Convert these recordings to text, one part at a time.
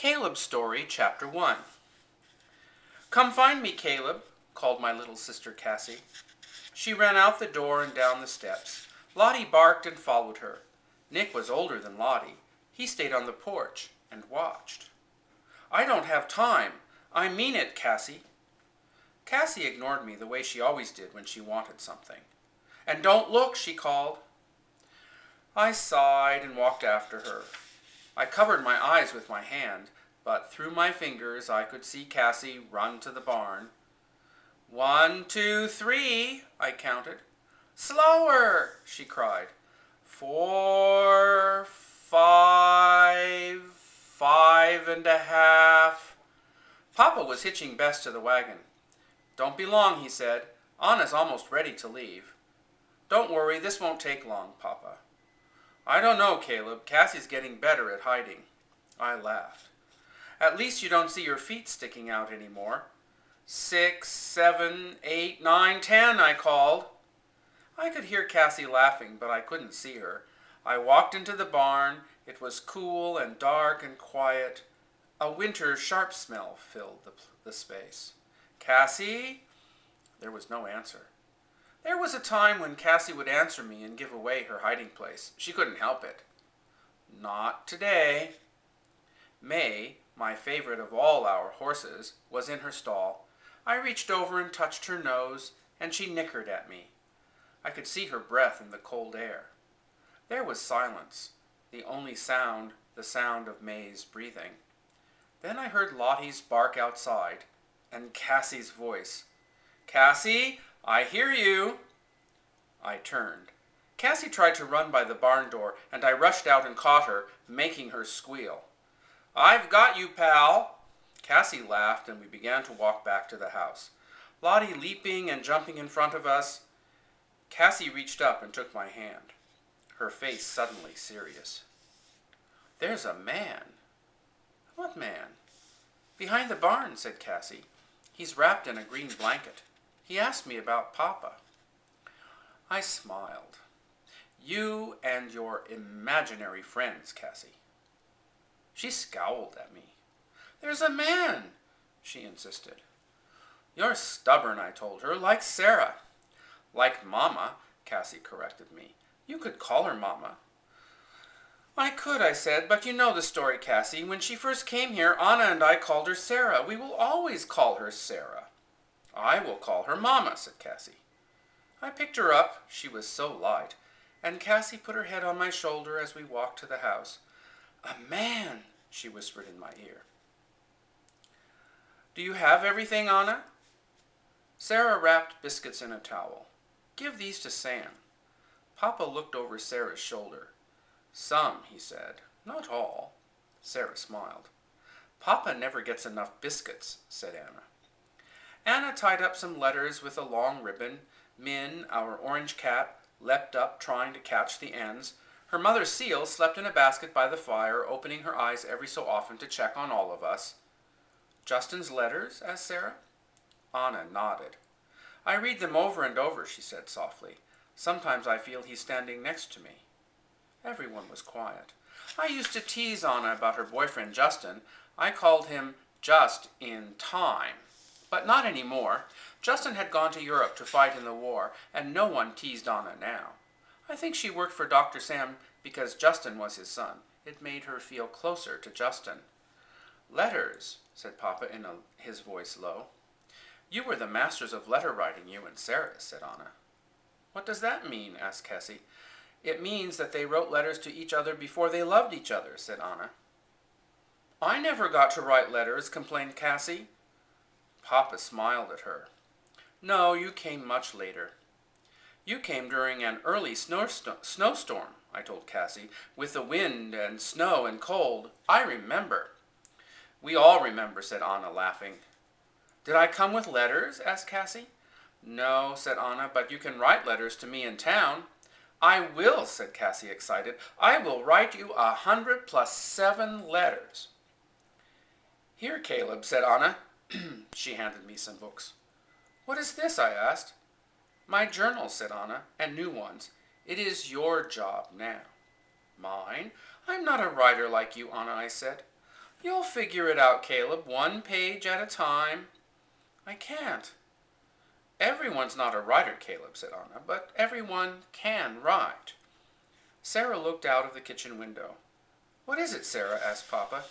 Caleb's Story, Chapter 1. "Come find me, Caleb," called my little sister Cassie. She ran out the door and down the steps. Lottie barked and followed her. Nick was older than Lottie. He stayed on the porch and watched. "I don't have time. I mean it, Cassie." Cassie ignored me the way she always did when she wanted something. "And don't look," she called. I sighed and walked after her. I covered my eyes with my hand, but through my fingers I could see Cassie run to the barn. 1, 2, 3, I counted. "Slower," she cried. 4, 5, 5.5. Papa was hitching Bess to the wagon. "Don't be long," he said. "Anna's almost ready to leave." "Don't worry, this won't take long, Papa." "I don't know, Caleb. Cassie's getting better at hiding." I laughed. "At least you don't see your feet sticking out anymore." 6, 7, 8, 9, 10, I called. I could hear Cassie laughing, but I couldn't see her. I walked into the barn. It was cool and dark and quiet. A winter sharp smell filled the space. "Cassie?" There was no answer. There was a time when Cassie would answer me and give away her hiding place. She couldn't help it. Not today. May, my favorite of all our horses, was in her stall. I reached over and touched her nose, and she nickered at me. I could see her breath in the cold air. There was silence, the only sound, the sound of May's breathing. Then I heard Lottie's bark outside, and Cassie's voice. "Cassie, I hear you." I turned. Cassie tried to run by the barn door, and I rushed out and caught her, making her squeal. "I've got you, pal." Cassie laughed, and we began to walk back to the house. Lottie leaping and jumping in front of us. Cassie reached up and took my hand, her face suddenly serious. "There's a man." "What man?" "Behind the barn," said Cassie. "He's wrapped in a green blanket. He asked me about Papa." I smiled. "You and your imaginary friends, Cassie." She scowled at me. "There's a man," she insisted. "You're stubborn," I told her, "like Sarah." "Like Mama," Cassie corrected me. "You could call her Mama." "I could," I said, "but you know the story, Cassie. When she first came here, Anna and I called her Sarah. We will always call her Sarah." "I will call her Mama," said Cassie. I picked her up, she was so light, and Cassie put her head on my shoulder as we walked to the house. "A man," she whispered in my ear. "Do you have everything, Anna?" Sarah wrapped biscuits in a towel. "Give these to Sam." Papa looked over Sarah's shoulder. "Some," he said. "Not all." Sarah smiled. "Papa never gets enough biscuits," said Anna. Anna tied up some letters with a long ribbon. Min, our orange cat, leapt up trying to catch the ends. Her mother seal slept in a basket by the fire, opening her eyes every so often to check on all of us. "Justin's letters?" asked Sarah. Anna nodded. "I read them over and over," she said softly. "Sometimes I feel he's standing next to me." Everyone was quiet. I used to tease Anna about her boyfriend Justin. I called him Just in Time. But not anymore. Justin had gone to Europe to fight in the war, and no one teased Anna now. I think she worked for Dr. Sam because Justin was his son. It made her feel closer to Justin. "Letters," said Papa his voice low. "You were the masters of letter writing, you and Sarah," said Anna. "What does that mean?" asked Cassie. "It means that they wrote letters to each other before they loved each other," said Anna. "I never got to write letters," complained Cassie. Papa smiled at her. "No, you came much later." "You came during an early snowstorm," I told Cassie, "with the wind and snow and cold. I remember." "We all remember," said Anna, laughing. "Did I come with letters?" asked Cassie. "No," said Anna, "but you can write letters to me in town." "I will," said Cassie, excited. "I will write you 100 plus 7 letters." "Here, Caleb," said Anna. She handed me some books. "What is this?" I asked. "My journals," said Anna, "and new ones. It is your job now." "Mine? I'm not a writer like you, Anna," I said. You'll figure it out, Caleb, one page at a time. I can't. Everyone's not a writer, Caleb, said Anna, but everyone can write. Sarah looked out of the kitchen window. What is it, Sarah? Asked Papa.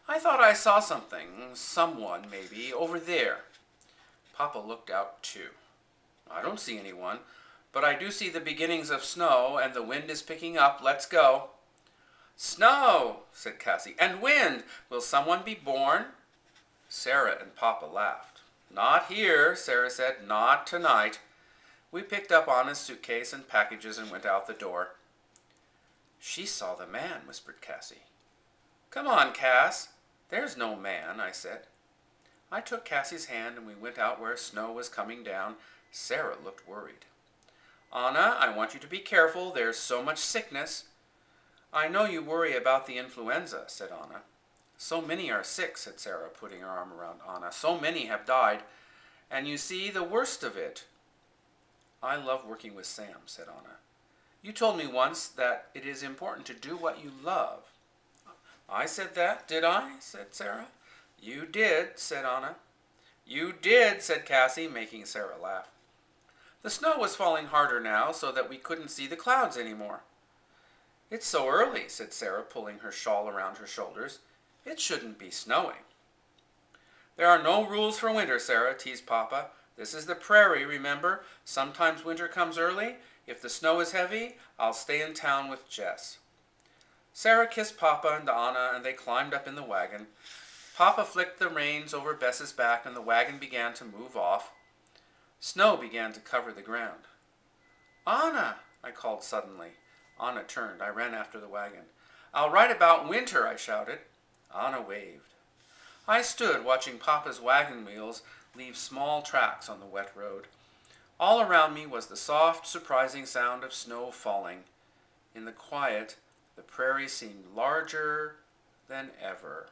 I thought I saw something, someone maybe, over there. Papa looked out too. I don't see anyone, but I do see the beginnings of snow, and the wind is picking up. Let's go. Snow, said Cassie, and wind. Will someone be born? Sarah and Papa laughed. Not here, Sarah said, not tonight. We picked up Anna's suitcase and packages and went out the door. She saw the man, whispered Cassie. Come on, Cass. There's no man, I said. I took Cassie's hand and we went out where snow was coming down. Sarah looked worried. Anna, I want you to be careful. There's so much sickness. I know you worry about the influenza, said Anna. So many are sick, said Sarah, putting her arm around Anna. So many have died. And you see the worst of it. I love working with Sam, said Anna. You told me once that it is important to do what you love. I said that, did I? Said Sarah. You did, said Anna. You did, said Cassie, making Sarah laugh. The snow was falling harder now, so that we couldn't see the clouds anymore. It's so early, said Sarah, pulling her shawl around her shoulders. It shouldn't be snowing. There are no rules for winter, Sarah, teased Papa. This is the prairie, remember? Sometimes winter comes early. If the snow is heavy, I'll stay in town with Jess. Sarah kissed Papa and Anna, and they climbed up in the wagon. Papa flicked the reins over Bess's back, and the wagon began to move off. Snow began to cover the ground. Anna, I called suddenly. Anna turned. I ran after the wagon. I'll write about winter, I shouted. Anna waved. I stood watching Papa's wagon wheels leave small tracks on the wet road. All around me was the soft, surprising sound of snow falling. In the quiet, the prairie seemed larger than ever.